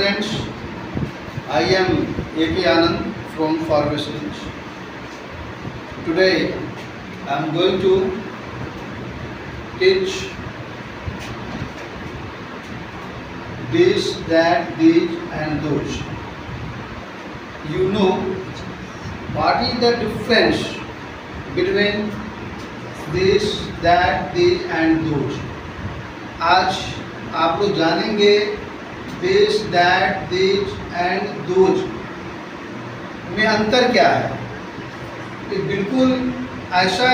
friends, I am A.K. Anand from Pharmaceuticals. Today I am going to teach this, that, these and those. You know what is the difference between this, that, these and those. आज आप लोग जानेंगे this, that, this and those में अंतर क्या है। ये बिल्कुल ऐसा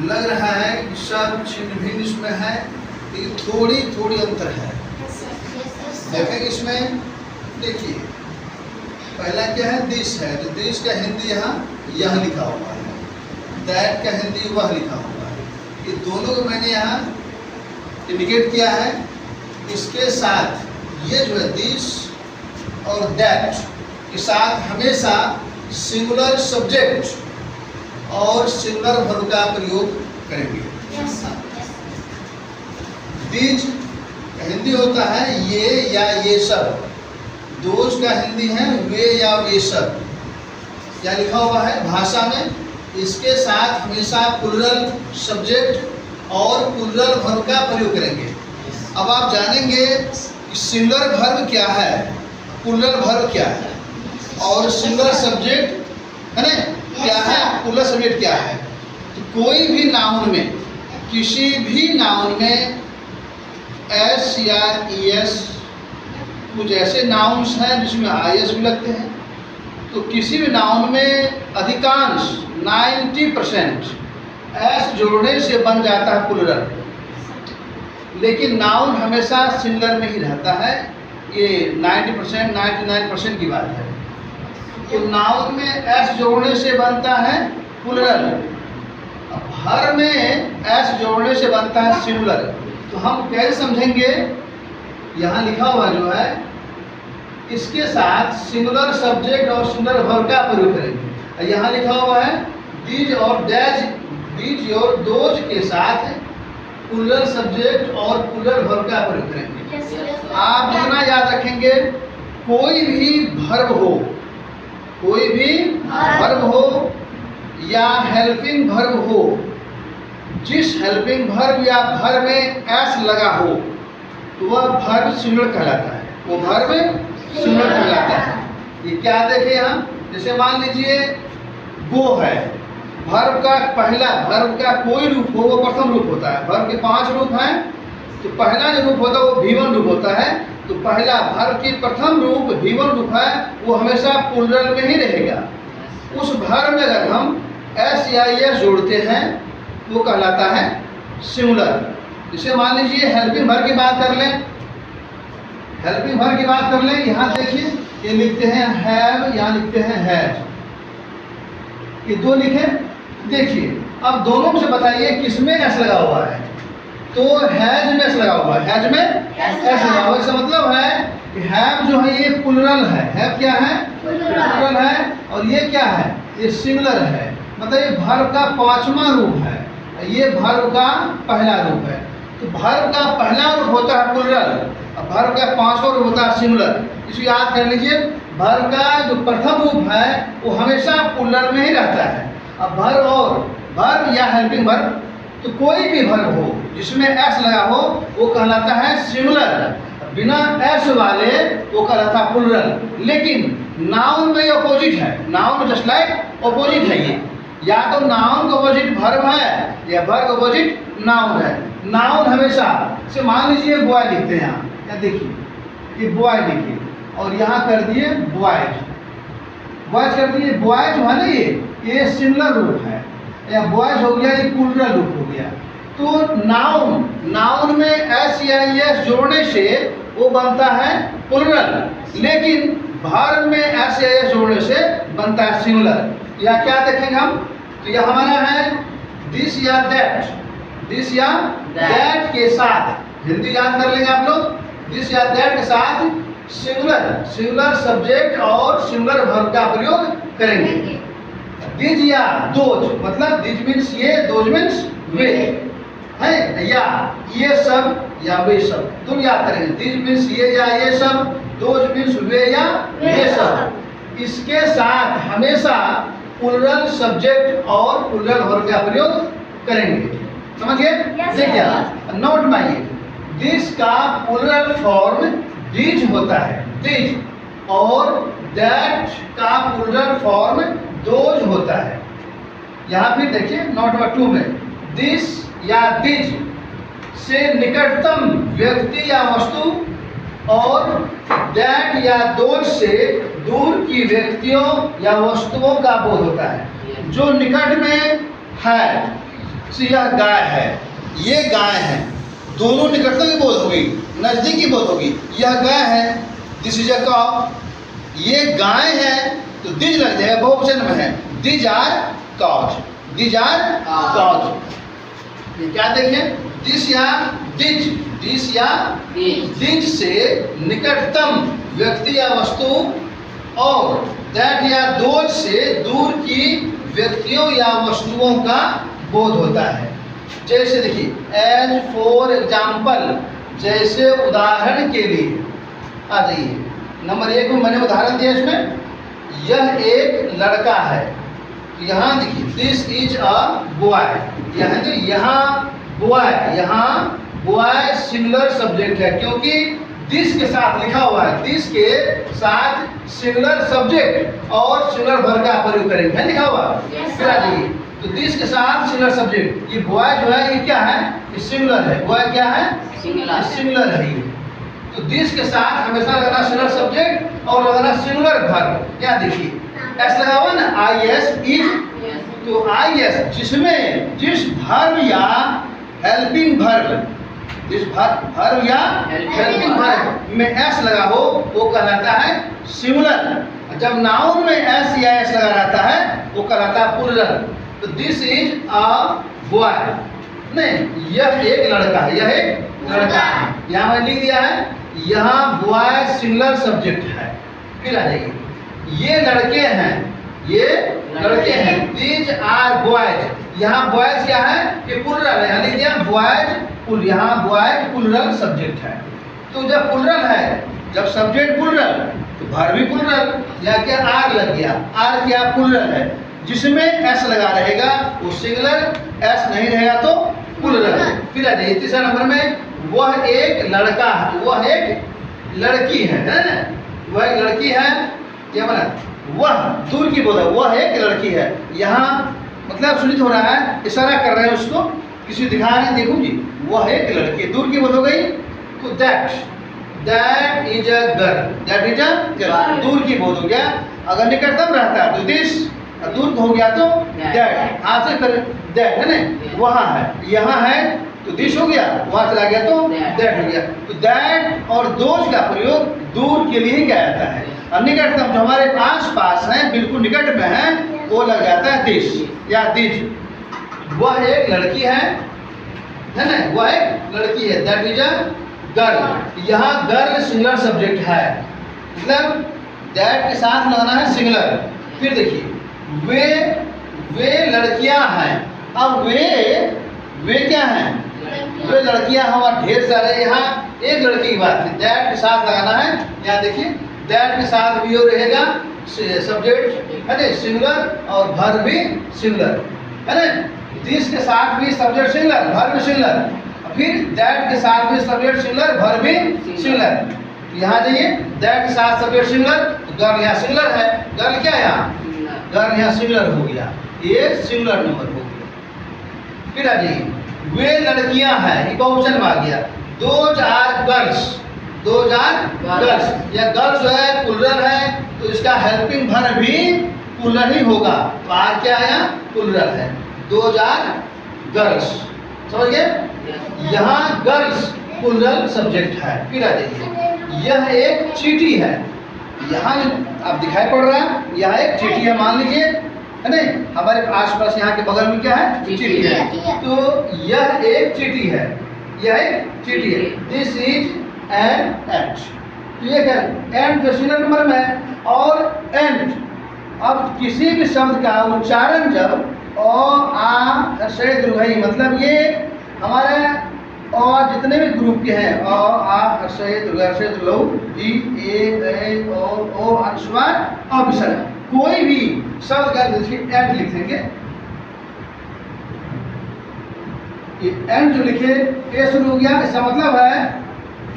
लग रहा है कि सब छिन्न भिन्न इसमें है, लेकिन थोड़ी थोड़ी अंतर है। देखेंगे इसमें, देखिए पहला क्या है, दिस है, तो दिस का हिंदी यहाँ लिखा हुआ है, दैट का हिंदी वह लिखा हुआ है। ये दोनों को मैंने यहाँ इंडिकेट किया है। इसके साथ ये जो है दिस और दैट के साथ हमेशा सिंगुलर सब्जेक्ट और सिंगुलर वर्ब का प्रयोग करेंगे। दिस का हिंदी होता है ये या ये सब, दोज का हिंदी है वे या वे सब। क्या लिखा हुआ है भाषा में, इसके साथ हमेशा प्लूरल सब्जेक्ट और प्लूरल वर्ब का प्रयोग करेंगे। अब आप जानेंगे कि सिंगुलर वर्ब क्या है, प्लूरल वर्ब क्या है और सिंगुलर सब्जेक्ट है ना क्या है, प्लूरल सब्जेक्ट क्या है। तो कोई भी नाउन में, किसी भी नाउन में एस या ई एस, कुछ ऐसे नाउन्स हैं जिसमें आई एस भी लगते हैं। तो किसी भी नाउन में अधिकांश 90% एस जोड़ने से बन जाता है प्लूरल, लेकिन नाउन हमेशा सिंगुलर में ही रहता है। ये 90% 99% की बात है। तो नाउन में एस जोड़ने से बनता है प्लूरल, हर में एस जोड़ने से बनता है सिंगुलर। तो हम कैसे समझेंगे, यहाँ लिखा हुआ जो है इसके साथ सिंगुलर सब्जेक्ट और सिंगुलर वर्ब का प्रयोग करेंगे। यहाँ लिखा हुआ है दीज और दैज, दीज और दोज के साथ प्लूरल सब्जेक्ट और प्लूरल वर्ब का प्रयोग करेंगे। आप इतना याद रखेंगे, कोई भी वर्ब हो, कोई भी वर्ब हो या हेल्पिंग वर्ब हो, जिस हेल्पिंग वर्ब या वर्ब में एस लगा हो तो वह वर्ब सिंगुलर कहलाता है, वो वर्ब सिंगुलर कहलाता है। ये क्या देखें यहाँ, जैसे मान लीजिए गो है, वर्ब का पहला, वर्ब का कोई रूप हो वो प्रथम रूप होता है। वर्ब के 5 रूप हैं, तो पहला जो रूप होता है वो V1 रूप होता है। तो पहला वर्ब की प्रथम रूप V1 रूप है, वो हमेशा प्लूरल में ही रहेगा। उस वर्ब में अगर हम एस या एस जोड़ते हैं वो कहलाता है सिंगुलर। जैसे मान लीजिए हेल्पिंग वर्ब की बात कर लें, हेल्पिंग वर्ब की बात कर लें, यहाँ देखिए ये लिखते हैं हैव, यहाँ लिखते हैं हैज, ये दो लिखे। देखिए अब दोनों में से बताइए किसमें एस लगा हुआ है, तो हैज में एस लगा हुआ है, हैज में एस लगा हुआ है। इसका मतलब है कि हैव जो है ये प्लूरल है, हैव क्या है प्लूरल है, और ये क्या है, ये सिंगुलर है। मतलब ये वर्ब का 5वां रूप है, ये वर्ब का पहला रूप है। तो वर्ब का पहला रूप होता है प्लूरल, और वर्ब का 5वां रूप होता है सिंगुलर। इसको याद कर लीजिए, वर्ब का जो प्रथम रूप है वो हमेशा प्लूरल में ही रहता है। अब वर्ब और वर्ब या हेल्पिंग वर्ब, तो कोई भी वर्ब हो जिसमें एस लगा हो वो कहलाता है सिंगुलर, बिना एस वाले वो कहलाता है प्लूरल। लेकिन नाउन में ये अपोजिट है, नाउन जस्ट लाइक अपोजिट है। ये या तो नाउन का अपोजिट वर्ब है या वर्ब का अपोजिट नाउन है। नाउन हमेशा, से मान लीजिए बॉय लिखते हैं यहाँ, या देखिए ये बॉय लिखिए और यहाँ कर दिए बॉयज, बॉयज कर दिए। बॉय जो है ना ये सिंगुलर रूप है, या बॉयज हो गया, ये प्लूरल रूप हो गया। तो नाउन में एस या एस जोड़ने से वो बनता है प्लूरल, लेकिन वर्ब में एस या एस जोड़ने से बनता है सिंगुलर। या क्या देखेंगे हम, तो यह हमारा है दिस या दैट, दिस या दैट के साथ, हिंदी याद कर लेंगे आप लोग, दिस या दैट के साथ सिंगुलर सब्जेक्ट और सिंगुलर वर्ब का प्रयोग करेंगे। दिज या दोज, मतलब दिज मीन्स ये, दोज मीन्स वे, है, या ये सब या वे सब, तुम याद करेंगे। दिस मीन्स ये या ये सब, दोज मीन्स वे या ये सब। इसके साथ हमेशा प्लूरल सब्जेक्ट और प्लूरल वर्ब का प्रयोग करेंगे, समझ गए? देखिए नोट माइए, दिस का प्लूरल फॉर्म दीज होता है, दीज, और दैट का प्लूरल फॉर्म दोज होता है। यहाँ फिर देखिए नोट नंबर 2 में, दिस या दिज से निकटतम व्यक्ति या वस्तु और दैट या दोज से दूर की व्यक्तियों या वस्तुओं का बोध होता है। जो निकट में है, यह गाय है, ये गाय है, दोनों निकटतम की बोध होगी, नजदीक की बोध होगी। यह गाय है, दिस इज अ काउ, ये गाय है तो दिज लग जाएगा, बहुवचन में है, these are cows, these are cows. ये क्या देखें, दिस या दिज, दिस या दिज से निकटतम व्यक्ति या वस्तु और दैट या दोज से दूर की व्यक्तियों या वस्तुओं का बोध होता है। जैसे देखिए एज फॉर एग्जाम्पल, जैसे उदाहरण के लिए, आ जाइए नंबर 1 में मैंने उदाहरण दिया इसमें, यह एक लड़का है, यहाँ देखिए दिस इज अ बॉय, यहाँ बॉय, यहाँ बॉय सिंगुलर सब्जेक्ट है, क्योंकि दिस के साथ लिखा हुआ है, दिस के साथ सिंगुलर सब्जेक्ट और सिंगुलर वर्ब का प्रयोग करेंगे, है लिखा हुआ। फिर आ जाइए, तो दिस के साथ सिंगुलर सब्जेक्ट, ये बॉय जो है ये क्या है, ये सिंगुलर है, बॉय क्या है, सिंगुलर है ये। तो दिस के साथ हमेशा लगाना सिंगुलर सब्जेक्ट और लगाना सिंगुलर वर्ब। क्या देखिए एस लगा हुआ ना, आई एस इज, तो आई एस जिसमें जिस वर्ब या हेल्पिंग वर्ब, जिस वर्ब या हेल्पिंग वर्ब में एस लगा हो वो कहलाता है सिंगुलर। जब नाउन में एस या एस लगा रहता है वो कहलाता है प्लूरल। तो दिस इज अ बॉय, नहीं यह एक लड़का है, यह एक लड़का है, यहाँ मैंने लिख दिया है, यहाँ बॉय सिंगुलर सब्जेक्ट है। फिर आ जाइए, ये लड़के हैं, ये लड़के हैं, दीज आर बॉयज, यहाँ बॉयज क्या है कि प्लूरल है, यहाँ लिख दिया बॉयज, यहाँ बॉयज प्लूरल सब्जेक्ट है। तो जब प्लूरल है, जब सब्जेक्ट प्लूरल तो वर्ब भी प्लूरल, या क्या आर लग गया, आर क्या प्लूरल है, जिसमें एस लगा रहेगा वो सिंगुलर, एस नहीं रहेगा तो प्लूरल। फिर आ जाइए तीसरा नंबर में, वह एक लड़का है, वह एक लड़की है ना, वह एक लड़की है, क्या बना, वह दूर की बोध है, वह एक लड़की है। यहाँ मतलब सूचित हो रहा है, इशारा कर रहे हैं उसको, किसी दिखा रहे हैं, देखो जी वह एक लड़की, दूर की बोध हो गई, तो that is a girl, that is a girl, दूर की बोध हो गया। अगर निकटतम रहता है तो दिस, दूर हो गया तो दैट, हाथ से कर दैट है ना, वहाँ है, यहाँ है तो दिस हो गया, वहाँ चला गया तो दैट हो गया। तो दैट और दोज का प्रयोग दूर के लिए किया जाता है, और निकटतम जो हमारे आस पास है, बिल्कुल निकट में है, वो लग जाता है दिस या दिज। वह एक लड़की है ना, वह एक लड़की है, दैट इज अ गर्ल, यहाँ गर्ल सिंगुलर सब्जेक्ट है, मतलब दैट के साथ लगाना है सिंगुलर। फिर देखिए वे लड़कियां हैं, अब वे क्या हैं, वे लड़कियां हमारे ढेर सारे, यहाँ एक लड़की की बात है, दैट के साथ लगाना है, यहाँ देखिए दैट के साथ भी वो रहेगा सब्जेक्ट है ना सिंगुलर और वर्ब भी सिंगुलर है ना, दिस के साथ भी सब्जेक्ट सिंगुलर, वर्ब सिंगुलर, फिर दैट के साथ भी सब्जेक्ट सिंगुलर, वर्ब भी सिंगुलर। यहाँ जाइए दैट के साथ सब्जेक्ट सिंगुलर, तो गर्ल यहाँ सिंगुलर है, गर्ल क्या यहाँ, गर्ल यहाँ सिंगुलर हो गया, ये सिंगुलर नंबर हो गया। फिर आ जाइए वे लड़कियां हैं, ये बहुवचन में आ गया, those are girls, those are girls, या गर्ल्स जो है प्लूरल है तो इसका हेल्पिंग वर्ब भी प्लूरल ही होगा, तो आर क्या आया, प्लूरल है, दोज आर गर्ल्स, समझ गए। यहाँ गर्ल्स प्लूरल सब्जेक्ट है। फिर आ जाइए, यह एक चींटी है, यहाँ आप दिखाई पड़ रहा है, यहाँ एक चींटी है, मान लीजिए है नहीं, हमारे आसपास यहाँ के बगल में क्या है, चींटी है, तो यह एक चींटी है, यह एक चींटी है, दिस इज एन एंट, तो ये क्या एंट सिंगुलर नंबर में है, और एंट, अब किसी भी शब्द का उच्चारण जब अ आ से दीर्घई, मतलब ये हमारे और जितने भी ग्रुप के हैं अ आ हर्षित वर्षित लौ ई ए ओ अनुस्वार और विसर्ग, कोई भी शब्द का एंड लिख देंगे। ये एंड जो लिखे ए शुरू हो गया, इसका मतलब है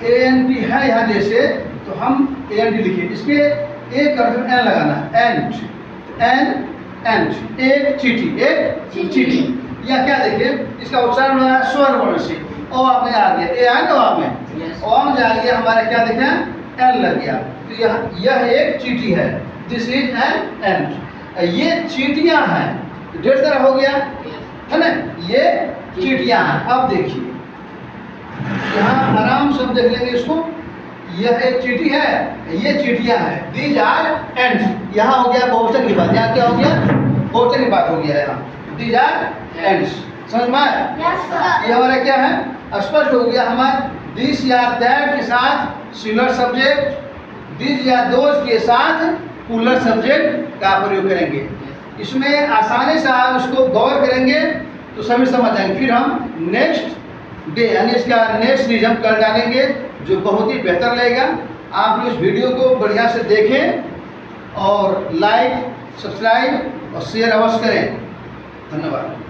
ए एन टी है यहाँ जैसे, तो हम ए एन टी लिखे, इसके ए कर एन लगाना, एंड एन एंड, एक चीटी या क्या देखिए इसका उच्चारण हुआ है स्वर वर्ण से, ओ आपने आ गया ए एंड ओ में ओ में जा गया हमारा क्या देखा एन लग गया, तो यह एक चीटी है, दिस इज एन एंड। ये चीटियां हैं, डेढ़ तरह हो गया है ना, ये चीटियां हैं। अब देखिए यहाँ आराम से हम देख लेंगे इसको, यह एक चीटी है, ये चीटियां हैं, दीज आर एंड्स। यहाँ हो गया बहुवचन की बात, यहाँ क्या हो गया बहुवचन की बात हो गया, यहाँ दीज आर एंड्स, समझ में आया? ये हमारा क्या है स्पष्ट हो गया। हमारे दिस या दैट के साथ सिंगुलर सब्जेक्ट, दिस या दोज के साथ प्लूरल सब्जेक्ट का प्रयोग करेंगे। इसमें आसानी से आप उसको गौर करेंगे तो सभी समझ जाएंगे। फिर हम नेक्स्ट डे यानी इसका नेक्स्ट रिजम कर डालेंगे जो बहुत ही बेहतर लगेगा। आप इस वीडियो को बढ़िया से देखें और लाइक सब्सक्राइब और शेयर अवश्य करें। धन्यवाद।